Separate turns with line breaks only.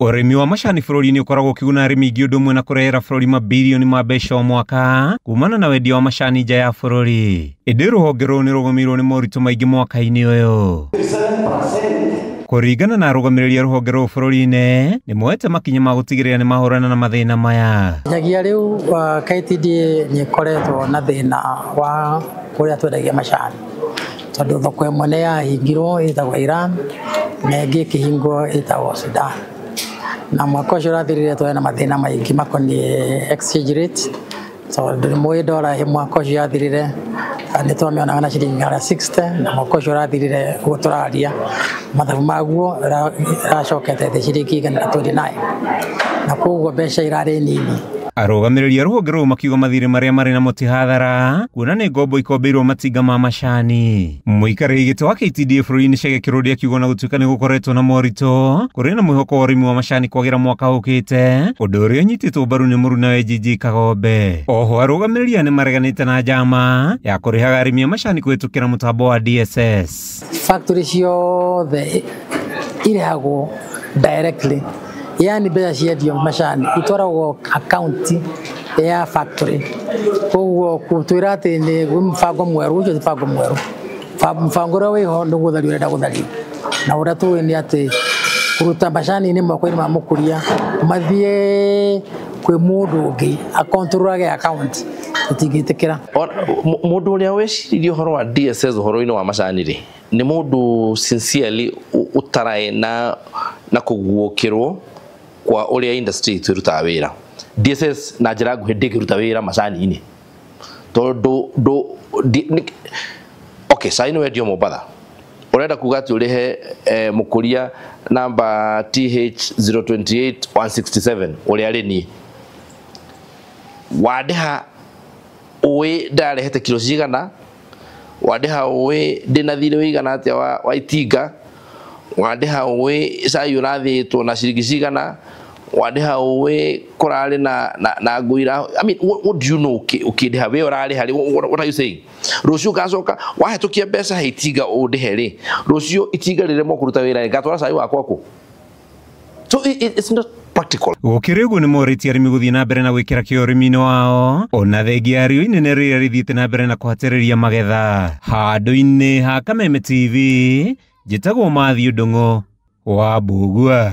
Urimi wa macani bururi-ini ukoragwo ukiguna arimi aingi undu umwe na kurehera bururi mabilioni ma mbeca o mwaka kumana na wendia wa macani nja ya bururi. Indi ruhonge ruu ni rugomirwo ni moritu maingi mwaka-ini uyu. Kuringana na arugamiriri a ruhonge ruu bururi-ini ni moete makinya ma gutigirira ni mahurana na mathina maya.
Nyagia riu KTDA ni koretwo na thina wa kuria twendagia macani tondu thoko imwe ni yahingirwo itagwo Iran na ingi kihingwo itagwo Sudan. Na mwaka ucio urathirire twari na mathina maingi makonie exchange rate tondu mwe dola he mwaka ucio yathirire ni twamĩonaga na ciringi 60 na mwaka ucio urathirire guturaria mathabu maguo racokete thĩ ciringi 29 na koguo mbeca irarĩ nini.
Arugamiriri a ruhonge ruu makiuga mathirĩ maria mari na mũtihathara kuona ni ngombo ikombeirwo matinga ma macani. Mũikarĩri gĩtĩ wa KTDA bururi-ini Chege Kirundi akiuga na gũtuĩka ni gukoretwo na moritũ kũrĩ na mwĩhoko wa ũrĩmi wa macani kwagĩra mwaka ũkĩte ũndũ ũrĩa ũnyitĩtwo mbaru nĩ mũruna wa NGG Kagombe. Oho arugamiriri aya nĩ mareganĩte na njama ya kũrĩhaga arĩmi a macani kũhĩtũkĩra mũtambo wa DSS.
Factory ciothe irĩhagwo directly, yani mbeca ciendio macani itwaragwo account ya factory. Koguo kutwira ati ni mbango mweru ucio mbango mweru mbango ũrĩa wĩho nĩ gũthario ũrenda gũthario na ũrĩa tũĩ nĩ atĩ kũruta macani nĩ moko-inĩ ma mũkũria mathiĩ kwĩ mũndũ ũngĩ akontrolage account tũtingĩtĩkĩra.
Mũndũ ũrĩa wĩciririe ũhoro wa DSS ũhoro-inĩ wa macani rĩ nĩ mũndũ sincerely ũtarae na kũguũkĩrwo kwa uria industry turutaga wira. DSS na njira nguhi ndĩkĩruta wira macani-inĩ tondu okay sai no wendio Mombatha urenda kuga ati urihe mukuria namba TH028167 uria ari ni wadeha uwe ndarehete kilo cigana wadeha uwe ndina thire wigana atia wa itinga wadeha uwe sai urathitwo na ciringi cigana wadeha uwe kurari na nguira. I mean, what do you know? Ukideha we urari hari, what are you saying? Rucio gacoka wahitukia mbeca he itinga udehe ri rucio itinga rire mo kuruta wira gatwara sai wakwa ku. So it's not practical.
Gukĩrĩ ũguo nĩ morĩtie arĩmi gũthiĩ na mbere na gwĩkĩra kĩo ũrĩmi-inĩ wao ona thengia rio inene rĩrĩa rĩthiĩte na mbere na kũhatĩrĩria magetha. Handũ-inĩ ha Kameme TV njĩtagwo Mathiũ Ndung'u wa Mbugua.